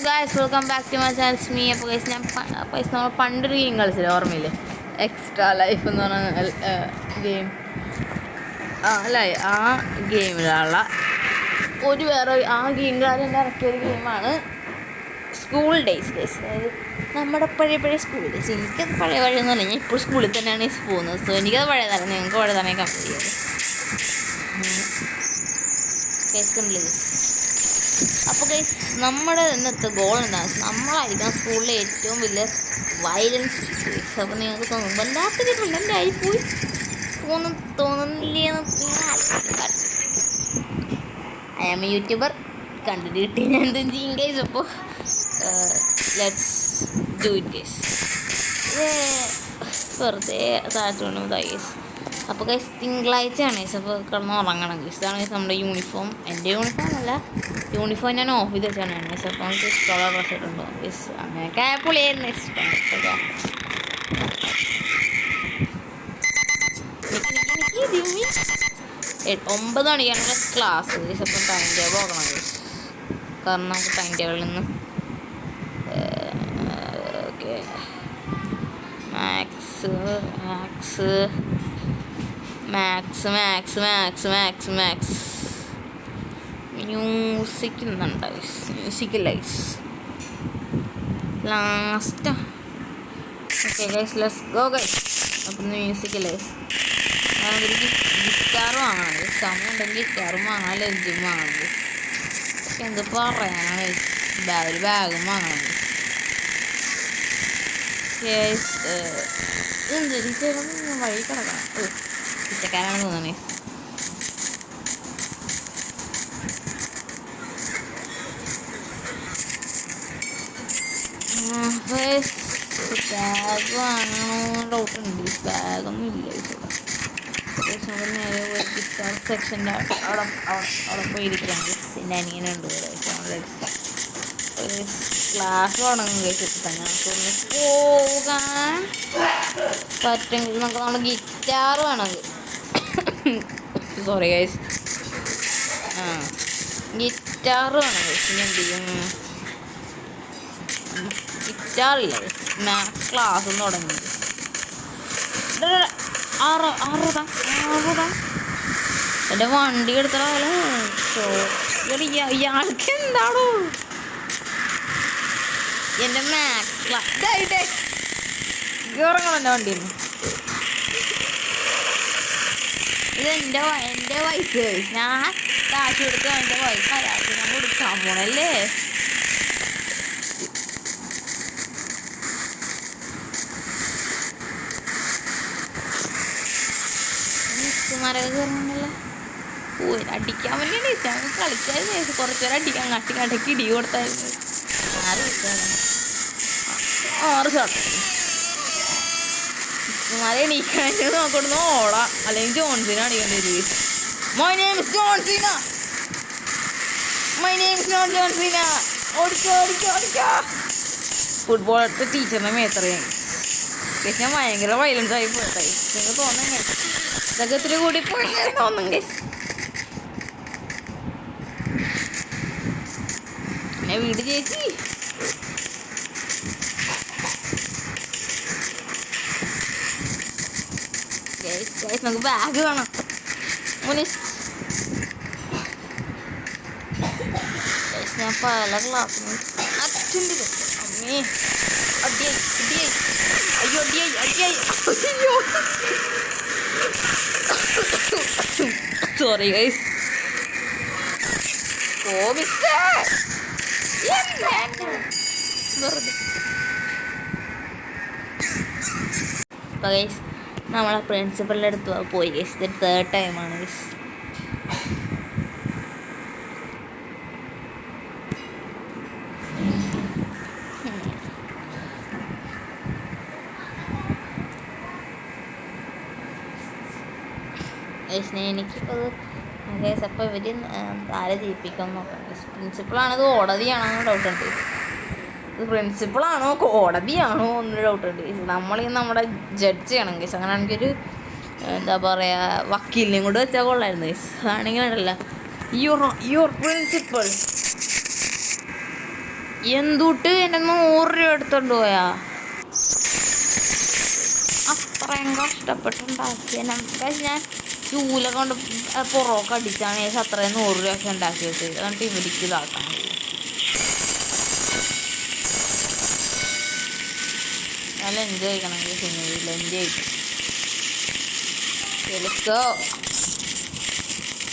Guys welcome back to my channel മീ. അപ്പോൾ guys നമ്മൾ പണ്ടൊരു ഗെയിം കളിച്ചില്ല, ഓർമ്മയില്ലേ? എക്സ്ട്രാ ലൈഫ് എന്ന് പറഞ്ഞ ഗെയിം. അല്ലേ, ആ ഗെയിമിലുള്ള വേറെ ആ ഗെയിംകാരൻ ഇറക്കിയൊരു ഗെയിമാണ് സ്കൂൾ ഡേയ്സ് ഗൈസ്. അതായത് നമ്മുടെ പഴയ സ്കൂൾ ഡേയ്സ്. എനിക്കത് പഴയൊന്നും അല്ല, ഞാൻ ഇപ്പോൾ സ്കൂളിൽ തന്നെയാണ് പോകുന്നത്. സോ എനിക്കത് പഴയതല്ല, നിങ്ങൾക്ക് പഴയതാണ് കമ്പയർ ചെയ്യുന്നത്. ഗൈസ് കണ്ടില്ലേ? അപ്പോൾ ഗൈസ് നമ്മുടെ ഇന്നത്തെ ഗോൾ എന്താണ്? നമ്മളായിരിക്കണം സ്കൂളിലെ ഏറ്റവും വലിയ വയലൻസ് ടീച്ചേഴ്സ്. അപ്പോൾ നിങ്ങൾക്ക് തോന്നും വല്ലാത്തൊരു കണ്ടന്റ് ആയിപ്പോയി തോന്നുന്നില്ലേ? I am a YouTuber, content കിട്ടി ഞാൻ എന്തും ചെയ്യും ഗൈസ്. അപ്പോൾ ലെറ്റ്സ് ഡു ഇറ്റ് ഗൈസ്. വെറുതെ താഴ്ത്തുകൊണ്ടും ഗൈസ്. അപ്പോൾ ഗൈസ് തിങ്കളാഴ്ചയാണ് ഗൈസ്. അപ്പോൾ കിടന്ന് ഉറങ്ങണം ഗൈസ്. ഇതാണ് ഗൈസ് നമ്മുടെ യൂണിഫോം. എൻ്റെ യൂണിഫോം അല്ല, യൂണിഫോം ഞാൻ ഓഫ് ചെയ്ത് വെച്ചാണ് ഗൈസ്. അപ്പോൾ നമുക്ക് ഇഷ്ടമുള്ള ഡ്രസ്സ് ഇട്ടുണ്ടോ ഗൈസ്? അങ്ങനെയൊക്കെ പുള്ളിയായിരുന്നു ഇഷ്ടം. 9 മണിക്കാണ് ക്ലാസ് ഗൈസ്. അപ്പം ടൈം ടേബിൾ നോക്കണം ഗൈസ്, കാരണം നമുക്ക് ടൈം ടേബിളിൽ നിന്ന് ഓക്കെ മാത്സ് മ്യൂസിക് ഇന്നുണ്ട് guys. Music class last. Okay guys, let's go guys. അപ്പം മ്യൂസിക്കലൈസ് ഗിറ്റാർ വാങ്ങണം ഗൈസ്. സമയം ഉണ്ടെങ്കിൽ ഗിറ്റാറും വാങ്ങാം, ലഞ്ചും വാങ്ങണം ഗൈസ്. പക്ഷെ എന്ത് പറയാനാണ് ഗൈസ്, ഒരു ബാഗും വാങ്ങണം ഗൈസ്. എന്തൊരു ചേട്ടൻ വഴി കിടക്കണം. പിച്ചക്കാരാണ് തോന്നണേ. ബാഗ് വാങ്ങണോ ഡൗട്ടുണ്ട്. ബാഗൊന്നും ഇല്ല ഇവിടെ. നേരെ പോയി ഗിറ്റാർ സെക്ഷൻ്റെ അവിടെ പോയിരിക്കുകയാണ്. എൻ്റെ അനിയനുണ്ട് ക്ലാസ് തുടങ്ങും കഴിച്ചിട്ട് നമുക്കൊന്ന് പോകാൻ പറ്റുമെങ്കിൽ നമുക്ക് നമ്മുടെ ഗിറ്റാർ വേണമെങ്കിൽ സോറി ഗൈസ്, ഗിറ്റാർ വേണം ഗൈസ്. ഇനി എന്ത് ചെയ്യും? ഗിറ്റാറില്ല, മാത്സ് ക്ലാസ്സും തുടങ്ങി. എൻ്റെ വണ്ടി എടുത്താലോ ഇയാൾക്ക് എന്താണോ എൻ്റെ മാത്സ് ക്ലാസ് ഇറങ്ങണം. എൻ്റെ വണ്ടിയിൽ ഇത് എൻ്റെ വയസ്സ്. ഞാൻ കാശ് കൊടുക്കുക, എൻ്റെ വയസ്സ് അയാൾക്ക് ഞാൻ കൊടുക്കാൻ പോണല്ലേ. മിസ്സുമാരൊക്കെ കയറുന്നില്ല, പോയി അടിക്കാൻ വേണ്ടിയാണ് ഞങ്ങൾ കളിച്ചായിരുന്നു. കുറച്ച് നേരം അടിക്കാൻ കട്ടിക്ക് ഇടി കൊടുത്തായിരുന്നു. 6 ഷോട്ട്. മിസ്സുമാരെ എണീക്കണമെങ്കിൽ നോക്കൊടുന്ന് ഓടാം, അല്ലെങ്കിൽ ജോൺസിനെ അടിക്കേണ്ടി വരും. My name is John Seena. ഓടിക്കോ. ഫുട്ബോൾ എടുത്ത് ടീച്ചറിനെ മേത്തറിയാൻ പക്ഷെ ഞാൻ ഭയങ്കര വയലൻസ് ആയി പോയിട്ടായി. നിങ്ങൾക്ക് തോന്നുന്നു ഇതൊക്കെ ഇത്തിരി കൂടി പോയി തോന്നും ഗൈസ്. എന്നെ വീട് ചേച്ചി ഗൈസ് നമുക്ക് ബാഗ് വേണം. ഞാൻ പല ക്ലാസ്സിനും അച്ഛൻ്റെ അമ്മേ അടിയായി. Sorry guys. അപ്പോൾ ഗൈസ് നമ്മളെ പ്രിൻസിപ്പലിൻ്റെ അടുത്ത് പോയി ഗൈസ്. ഇത് 3rd ടൈമാണ് ഗൈസ്. എനിക്കിപ്പോൾ ഗൈസ് അപ്പോൾ ഇവർ ആരെ ജയിപ്പിക്കാൻ നോക്കാം. പ്രിൻസിപ്പളാണത് കോടതിയാണോ ഡൗട്ടുണ്ട്. ഇത് പ്രിൻസിപ്പളാണോ കോടതിയാണോ എന്നൊരു ഡൗട്ടുണ്ട്. നമ്മുടെ ജഡ്ജ് ചെയ്യണം ഗൈസ്. അങ്ങനെ എനിക്കൊരു എന്താ പറയുക വക്കീലിനെയും കൊണ്ട് വെച്ചാൽ കൊള്ളായിരുന്നു ഗൈസ്. അതാണെങ്കിൽ ഉണ്ടല്ല യുവർ പ്രിൻസിപ്പൾ എന്തുട്ട് എൻ്റെ 100 രൂപ എടുത്തോണ്ട് പോയാ. അത്രയും കഷ്ടപ്പെട്ടുണ്ടാക്കിയ ഞാൻ ചൂല കൊണ്ട് പുറമൊക്കെ അടിച്ചാണ് അത്രയും 100 രൂപയൊക്കെ ഉണ്ടാക്കിയിട്ട്. എന്നിട്ട് ഇവർക്ക് ഇതാക്കാൻ നല്ല എൻജോയ് ചെയ്യണമെങ്കിൽ സിനിമയിൽ എൻജോയ് ചെയ്യും.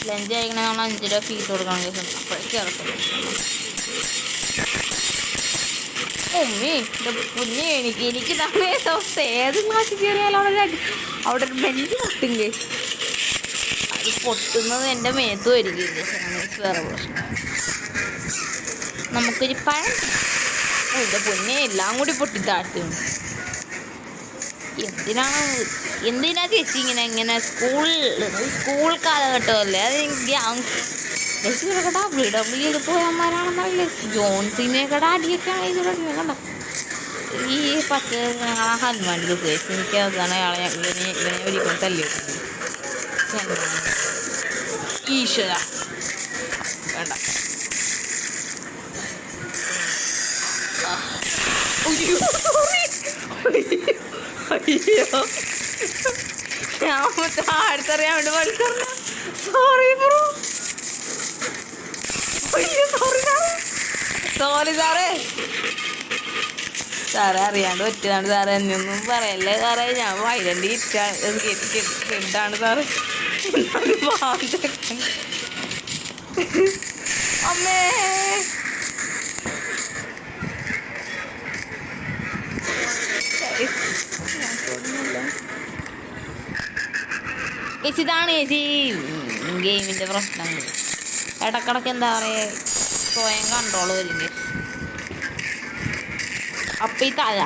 ലഞ്ച് കഴിക്കണേ നമ്മൾ 5 രൂപ ഫീസ് കൊടുക്കണം. അപ്പോഴേക്കും ഇറക്കും. ഉമ്മി കുഞ്ഞ് എനിക്ക് തന്നെ അവസ്ഥ. ഏത് ക്ലാസ്സിൽ കയറിയാലും അവിടെ ഒരു ബെഞ്ച് പൊട്ടും കേസ്. അത് പൊട്ടുന്നത് എൻ്റെ മേത്തും ആയിരിക്കും. വേറെ പ്രശ്നം. നമുക്കൊരു പഴം എൻ്റെ പൊന്നെ എല്ലാം കൂടി പൊട്ടി താഴ്ത്തി. എന്തിനാ ചേച്ചി ഇങ്ങനെ സ്കൂൾ കാലഘട്ടമല്ലേ അത്. WWE പോയന്മാരാണെന്നറിയില്ല. ജോൺസിനെയൊക്കെ അടിയൊക്കെയാണ് ഇത് കണ്ടോ. ഈ പത്ത് ഹനുമാൻ്റെ ഉപയോഗിച്ച് എനിക്ക് അതാണ് ഇവനെ ഒരിക്കലും തല്ലി വെക്കുന്നത്. ഈശ്വര വേണ്ട. അയ്യോ ഞാൻ അടുത്തറിയാൻ വേണ്ടി വലിച്ചറിഞ്ഞ. Sorry bro. സോറി സാറേ അറിയാണ്ട് പറ്റിയതാണ് സാറേ. എന്നൊന്നും പറയല്ലേ സാറേ. ഞാൻ വൈലൻ്റ് ഇട്ടാണ് സാറ്. അമ്മേ ഇതാണ് ചേച്ചി ഗെയിമിൻ്റെ പ്രശ്നങ്ങൾ. ഇടക്കിടക്ക് എന്താ പറയുക സ്വയം കൺട്രോൾ വരും.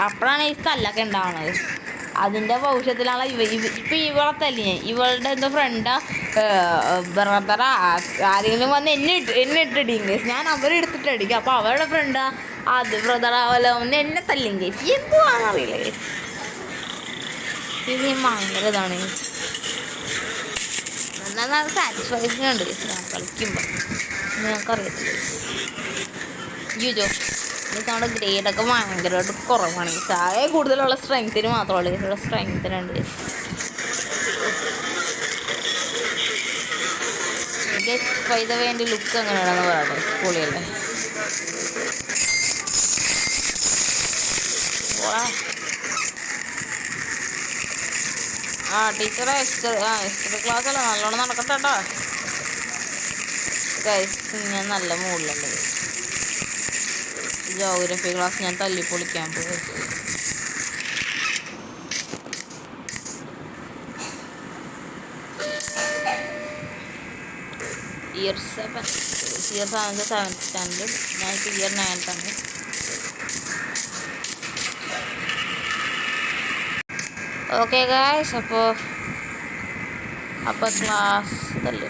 അപ്പോഴാണ് ഈ തല്ലൊക്കെ ഉണ്ടാവുന്നത്. അതിൻ്റെ ഭവിഷ്യത്തിലാണ് ഇപ്പം ഇവളെ തല്ലി. ഇവളുടെ എന്താ ഫ്രണ്ടാ ബ്രദറാ ആരെങ്കിലും വന്ന് എന്നെ ഇട്ടിടിയും കേസ്. ഞാൻ അവരെടുത്തിട്ട് അടിക്കും. അപ്പോൾ അവരുടെ ഫ്രണ്ടാ അത് ബ്രദറാവല്ലോ ഒന്ന് എന്നെ തല്ലിയും കേസ്. എന്തുവാണെന്നറിയില്ല കേസ്. ഇത് ഭയങ്കര ഇതാണ്. എന്നാൽ സാറ്റിസ്ഫാക്ഷൻ ഉണ്ട് കേസ് ഞാൻ കളിക്കുമ്പോൾ. ഞങ്ങൾക്കറിയത്തില്ല യുജോ നമ്മുടെ ഗ്രേഡൊക്കെ ഭയങ്കരമായിട്ട് കുറവാണ്. ചായ കൂടുതലുള്ള സ്ട്രെങ്ത്തിന് മാത്രമല്ല ഇവിടെ സ്ട്രെങ്ത്തിനുണ്ട്. പൈത വേണ്ടി ലുക്ക് എങ്ങനെയാണെന്ന് പറയട്ടെ. സ്കൂളിലല്ലേ ടീച്ചറെ ഹിസ്റ്ററി ക്ലാസ്സല്ല നല്ലോണം നടക്കട്ടെ കേട്ടോ ഗൈസ്. ഞാൻ നല്ല മൂഡിലുണ്ട്. ജോഗ്രഫി ക്ലാസ് ഞാൻ തല്ലിപ്പൊളിക്കാൻ പോയി. Year 7 7th standard. ഞാൻ ഇപ്പോൾ ഇയർ 9th ആണ്. Okay guys. അപ്പോൾ ക്ലാസ് തല്ലി.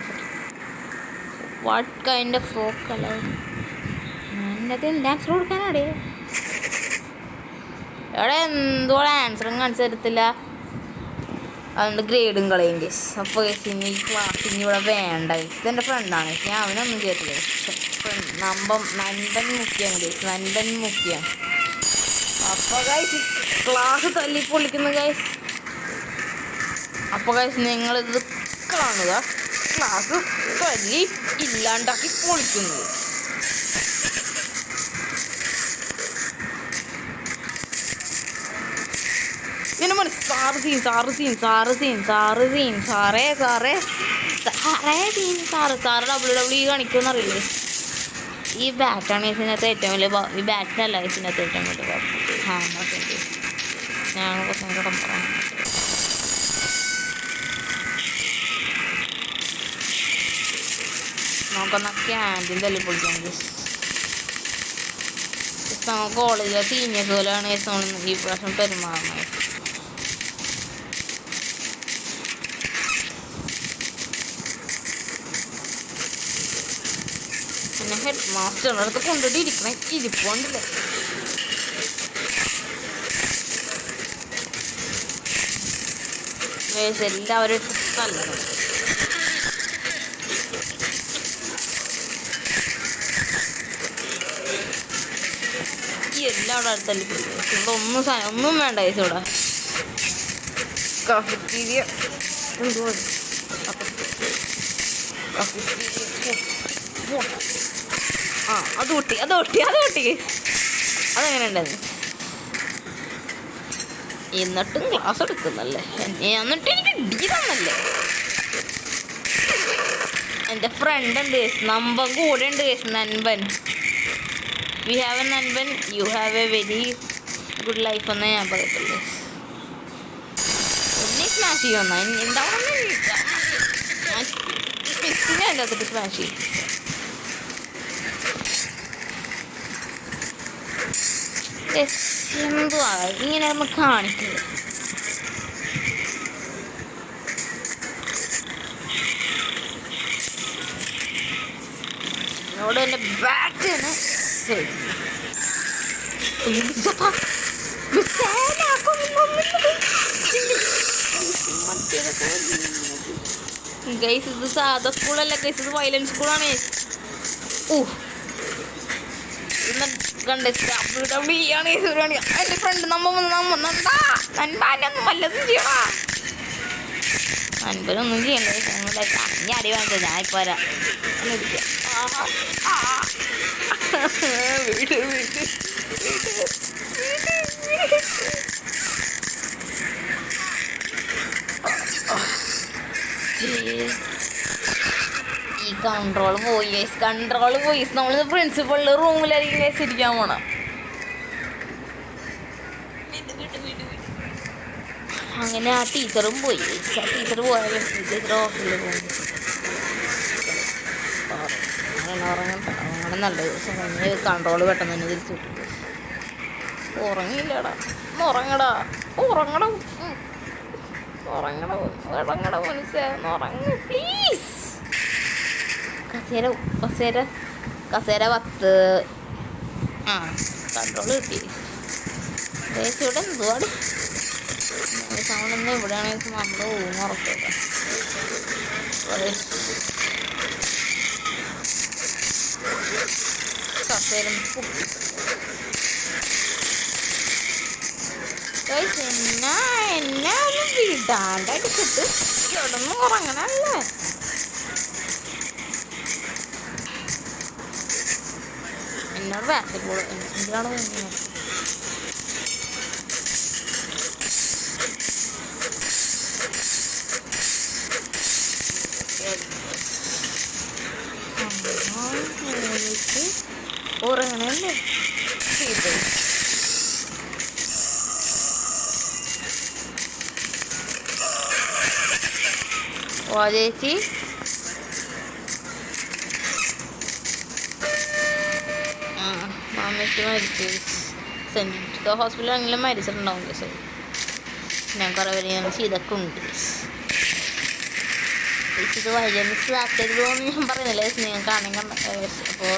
What kind of frock colour dancer കൊടുക്കാനാടേ. എവിടെ എന്തോ ആൻസറും കാണിച്ചു തരത്തില്ല. അതുകൊണ്ട് ഗ്രേഡും കളയും കേസ്. അപ്പോൾ ഇനി ഈ ക്ലാസ് ഇനി ഇവിടെ വേണ്ട. ഇതെൻ്റെ ഫ്രണ്ടാണ്. ഞാൻ അവനൊന്നും ചെയ്തില്ല. നമ്പൻ മുക്കിയാണ് കേസ്. നമ്പൻ മുക്കിയാണ്. അപ്പോൾ ഗൈസ് ക്ലാസ് തല്ലി പൊളിക്കുന്നു ഗൈസ്. അപ്പോൾ ഗൈസ് നിങ്ങളിത് കാണുക. ക്ലാസ് തല്ലി ഇല്ലാണ്ടാക്കി പൊളിക്കുന്നു. ഇങ്ങനെ മതി. സാറ് സീൻ WWE കാണിക്കുമെന്നറിയില്ലേ. ഈ ബാറ്റാണ് ഇതിനകത്ത് ഏറ്റവും വലിയ. ഈ ബാറ്റിനല്ല ഇതിനകത്ത് ഏറ്റവും വലിയ ഹാങ്ങൊക്കെ ഉണ്ട്. ഞാൻ കുറച്ചും കൂടെ പറയാം. നമുക്കൊന്ന് ക്യാൻറ്റീൻ തല്ലി പൊളിക്കാം. കോളേജിലെ സീനിയേഴ്സ് പോലെയാണ് ഈ പ്രാവശ്യം പെരുമാറുന്നത്. പിന്നെ ഹെഡ് മാസ്റ്ററിൻ്റെ അടുത്ത് കൊണ്ടിട്ട് ഇരിക്കണേ ഇരിപ്പുണ്ടല്ലേ. എല്ലാവരും എടുത്ത് തല്ലണം. ഈ എല്ലാം അവിടെ തല്ലി പിടിക്കും. ഇവിടെ ഒന്നും വേണ്ട ചേച്ചി ഇവിടെ. കഫറ്റീരിയ എന്തുവാ? ആ അത് പൊട്ടി. അതെങ്ങനെ ഉണ്ടായിരുന്നു? എന്നിട്ടും ക്ലാസ് എടുക്കുന്നല്ലേ. എന്നിട്ട് എനിക്ക് ഡി തന്നല്ലേ. എൻ്റെ ഫ്രണ്ട് ഉണ്ട് കേസ്, നമ്പൻ കൂടെ ഉണ്ട് case, Nanban. We have A Nanban, you have A very good life എന്നേ ഞാൻ പറയത്തുള്ളൂ. എന്നെ സ്മാഷ് ചെയ്യുന്ന എന്താണെന്ന് ഞാൻ മിസ്സിനെ എൻ്റെ അകത്തിട്ട് സ്മാഷ് ചെയ്യും. എന്തുവാ ഇങ്ങനെ നമ്മൾ കാണിക്കുന്നത്? എന്നോട് എൻ്റെ ബാറ്റിന് ഗൈസ്, ഇത് സാധാ സ്കൂളല്ല ഗൈസ്, ഇത് വയലൻസ് സ്കൂളാണ്. കണ്ട് എൻ്റെ ഫ്രണ്ട് നൻപനൊന്നും വല്ലതും ചെയ്യണ. നൻപനൊന്നും ചെയ്യണ്ട. ഞാൻ അടി വാങ്ങിച്ച ഞാൻ ഇപ്പൊ വരാം. ഈ കൺട്രോൾ പോയി. നമ്മളിത് പ്രിൻസിപ്പളിന്റെ റൂമിലായിരിക്കും ഗൈസ് ഇരിക്കാൻ പോണം. അങ്ങനെ ആ ടീച്ചറും പോയി. ടീച്ചർ പോയാലും ടീച്ചർ ഹോസ്റ്റലിൽ പോകും. അങ്ങനെ നല്ല ദിവസം കഴിഞ്ഞ് കൺട്രോൾ പെട്ടെന്ന് തന്നെ തിരിച്ചു കിട്ടും. ഉറങ്ങിയില്ലടാ. ഉറങ്ങട മനസ്സേ, ഉറങ്ങ് പ്ലീസ്. കസേര 10. ആ കൺട്രോൾ കിട്ടി. ഇവിടെ എന്തുവാടി സൗണ്ട്? ഇവിടെയാണെങ്കിൽ നമ്മൾ ഊന്നുറക്കില്ല. കസേര എന്നെ ഒന്നും വിടാണ്ടടിച്ചിട്ട് ഇവിടൊന്നും ഉറങ്ങണല്ലേ. എന്നോട് ബാസ്കറ്റ്ബോൾ എന്തിനാണ് തോന്നുന്നത്? ഉറങ്ങണല്ലേ. ഓ ചേച്ചി മാമേച്ചി മരിച്ചു. സെൻറ്റ് ഹോസ്പിറ്റലിലെങ്കിലും മരിച്ചിട്ടുണ്ടാവും ചേച്ചി. ഞാൻ കുറേ പേര് ഞാൻ ചെയ്തൊക്കെ ഉണ്ട്. ഇത് വൈലൻസ് ആക്കരുതെന്ന് ഞാൻ പറയുന്നില്ല. നിങ്ങൾക്ക് ആണെങ്കിൽ അപ്പോൾ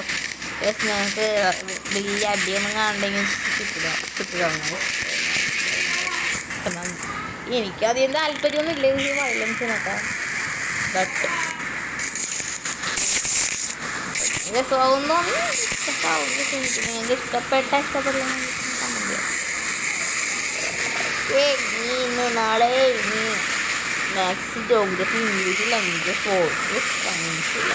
ഞങ്ങൾക്ക് വലിയ അടിയൊന്നും കാണണ്ടെങ്കിൽ കിട്ടില്ല. എനിക്കധികം താല്പര്യമൊന്നുമില്ല ഈ വയലൻസിനൊക്കെ. ബട്ട് രസമാകും തോന്നി. നിങ്ങൾക്ക് ഇഷ്ടപ്പെട്ടില്ല. ഇന്ന് നാളെ maths, geography, English, language, sports, സയൻസില്ല,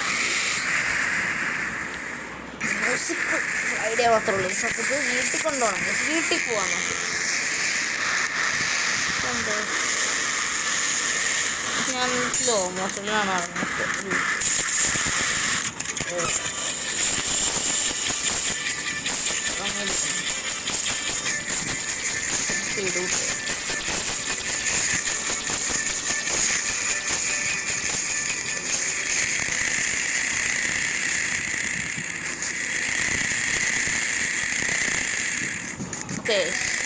മ്യൂസിക് ഫ്രൈഡേ മാത്രമേ ഉള്ളൂ. സപ്പോസ് വീട്ടിൽ കൊണ്ടുപോകണം. വീട്ടിൽ പോവാൻ ഞാൻ സ്ലോ മോഷനിലാണ് നടന്നത്. ചെയ്തു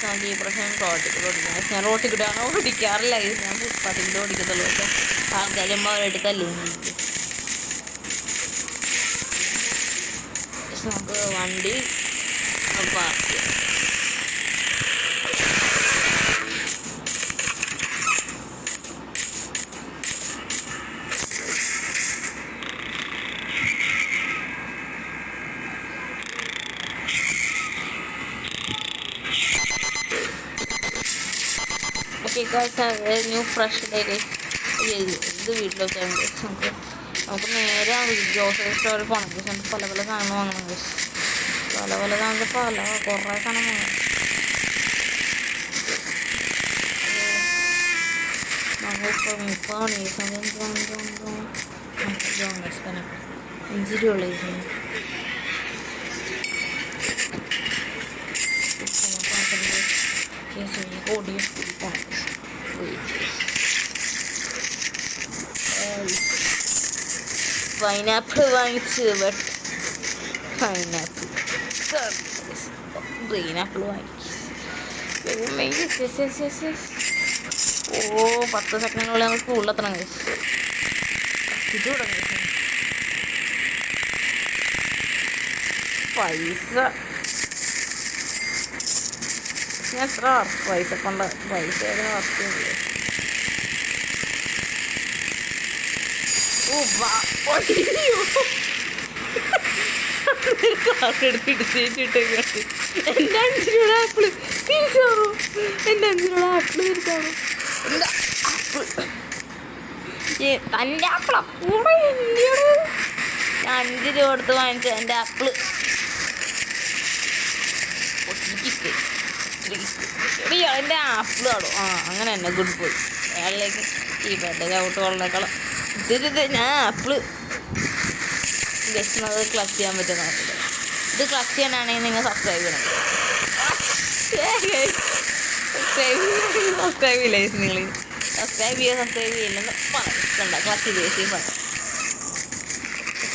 നമുക്ക് ഈ പ്രശ്നം റോട്ടിൽ ഓടിക്കാം. ഞാൻ റോട്ടിൽ കൂടെയാണ് ഓടിക്കാറില്ല. ഞാൻ ഫുട്പാത്തിൽ ഓടിക്കത്തുള്ളൂ. ആൾക്കാരും അവരായിട്ട് തല്ലുന്നുണ്ട്. നമുക്ക് വണ്ടി പാർക്ക് ചെയ്യാം. Okay guys, new fresh day guys. ഇത് വീട്ടിൽ വെച്ചാണ് ഗൈസ്. നമുക്ക് നേരെ ഗ്രോസറി സ്റ്റോറിൽ പോകണം ഗൈസ്. നമുക്ക് പല പല സാധനങ്ങൾ വാങ്ങണം ഗൈസ്. പല സാധനങ്ങൾ കുറേ സാധനം വാങ്ങണം. നമുക്കിപ്പോൾ ഗൈസ് അതെന്താണ് 5 രൂപ ഗൈസ്. ഓടിയ സ്കൂളിൽ പോകണം. പൈനാപ്പിൾ വാങ്ങിച്ച് പൈനാപ്പിൾ ഗ്രീൻ ആപ്പിൾ വാങ്ങിച്ച് 10 സെക്കൻഡിനുള്ളിൽ ഞങ്ങൾ സ്കൂളിലെത്തണം കഴിച്ചു. ഇത് തുടങ്ങി പൈസ ഞാൻ എത്ര പൈസ കൊണ്ട് പൈസയുടെ വാർത്തയില്ലേ. കാറെടുത്തിട്ട് സീറ്റിട്ടേക്ക് എൻ്റെ 5 രൂപ ആപ്പിള് തിരിച്ചാറോ. എൻ്റെ 5 രൂപ ആപ്പിള് തിരിച്ചാറോ. എൻ്റെ ആപ്പിൾ തൻ്റെ ആപ്പിളാ കൂടെ ഞാൻ 5 രൂപ കൊടുത്ത് വാങ്ങിച്ച എൻ്റെ ആപ്പിള് എൻ്റെ ആപ്പിൾ ആടോ. അങ്ങനെ തന്നെ ഗുഡ് ബോയ്. അയാളിലേക്ക് ഈ ബെഡ് ചവിട്ട് കൊള്ളേക്കള ഇത് ഞാൻ ആപ്പിള് ഗസ്റ്റ് ക്ലച്ച് ചെയ്യാൻ പറ്റുന്ന ഇത് ക്ലച്ച് ചെയ്യാനാണെങ്കിൽ നിങ്ങൾ സബ്സ്ക്രൈബ് ചെയ്യണം. സബ്സ്ക്രൈബ് ചെയ്യില്ല നിങ്ങൾ സബ്സ്ക്രൈബ് ചെയ്യില്ലെന്ന് പറയണ്ട. ക്ലച്ച് ചെയ്ത് പറയാം.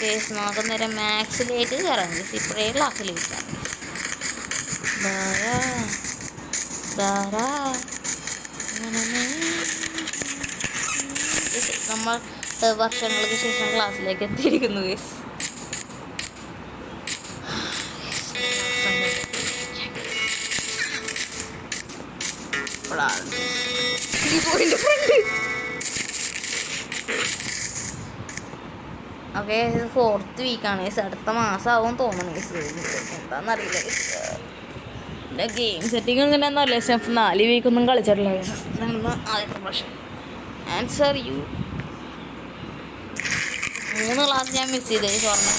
കേസ് നമുക്ക് നേരെ മാത്സിലേക്ക് കയറാം. ഇപ്പോഴേ ക്ലാസ്സിലേക്ക് നമ്മൾ വർഷങ്ങൾക്ക് ശേഷം ക്ലാസ്സിലേക്ക് എത്തിയിരിക്കുന്നു ഗൈസ്. ഓക്കെ, ഇത് 4th വീക്കാണ് ഗൈസ്. അടുത്ത മാസമാവും തോന്നണം ഗൈസ്. എന്താണെന്നറിയില്ല ഗൈസ്. എൻ്റെ ഗെയിം സെറ്റിംഗ് എങ്ങനെയാണെന്നല്ല. സ്റ്റെഫ് 4 വീക്കൊന്നും കളിച്ചിട്ടില്ല ഗൈസ്. ആദ്യത്തെ പ്രശ്നം ആൻസർ യു 3 ക്ലാസ് ഞാൻ മിസ് ചെയ്ത് സ്വർണ്ണം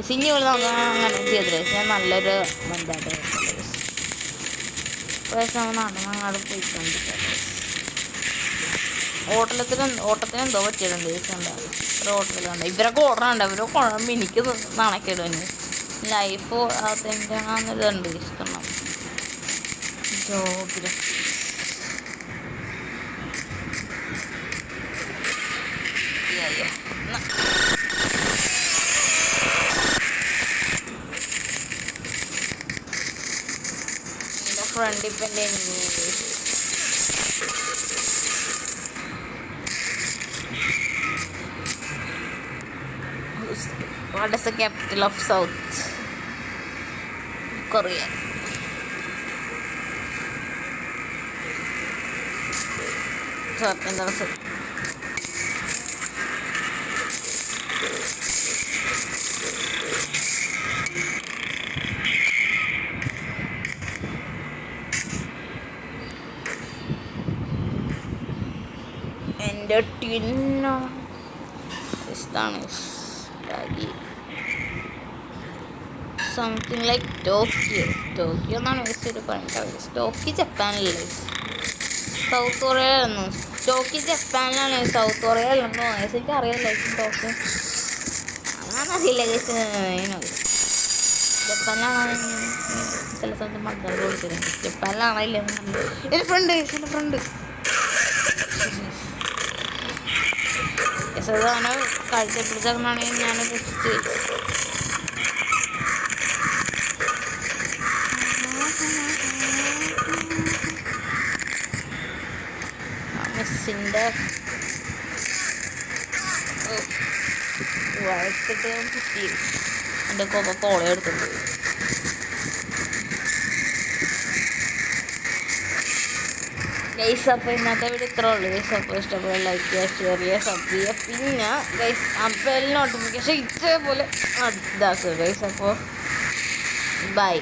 സിഞ്ഞ് പോലെ നമുക്ക് അങ്ങനെ ചെയ്തില്ല. ഞാൻ നല്ലൊരു ബന്ധമായിട്ട് നടന്നങ്ങാട് പോയിക്കൊണ്ടിരിക്കുക. ഓട്ടത്തിന് എന്തോ പറ്റിയതുണ്ട് ഉണ്ടാവും. ഇത്ര ഓട്ടത്തിലുണ്ട്. ഇവരൊക്കെ ഓടണുണ്ട്. ഇവരൊക്കെ കുഴമ്പ് എനിക്ക് നാണക്കേട് തന്നെ. ലൈഫ് അതിൻ്റെ ആണെന്നൊരിതുണ്ട് ഇഷ്ടം. ജോഗ്രഫി ഫ്രണ്ട് ഇപ്പം What is the capital of South Korea? എൻ്റെ ട്വിന്നോ ഇതാണ് സംതിങ് ലൈക്ക് ടോക്കിയോ എന്നാണ് വെച്ചൊരു പറഞ്ഞത്. ടോക്കിയോ ജപ്പാനിലല്ലേ. സൗത്ത് കൊറിയയിലൊന്നും ടോക്കിയോ ജപ്പാനിലാണ്. സൗത്ത് കൊറിയയിലൊന്നും എനിക്ക് അറിയില്ല. Tokyo അങ്ങനറിയില്ല case. ജപ്പാനിലാണ് ചില സ്ഥലത്ത് മക്കൾ വിളിച്ചിട്ടുണ്ട്. ജപ്പാനിലാണല്ലേ എൻ്റെ ഫ്രണ്ട് അങ്ങനെ കഴുത്തെ പിടിച്ചാണെങ്കിൽ ഞാൻ പിടിച്ച് മെസ്സിൻ്റെ വഴക്കിട്ട് കുത്തി എൻ്റെ കോള എടുത്തിട്ടുണ്ട്. ഗൈസ് അപ്പോൾ ഇന്നത്തെ വീഡിയോ ഇത്രേ ഉള്ളൂ. ഗൈസ് അപ്പോൾ ഇഷ്ടപോലെ ലൈക്ക് ചെയ്യുക, ഷെയർ ചെയ്യുക, സബ് ചെയ്യുക. പിന്നെ ഗൈസ് ബെൽ നോട്ടിഫിക്കേഷൻ ഇതേപോലെ ഇതാക്കുക ഗൈസ്. അപ്പോൾ ബൈ.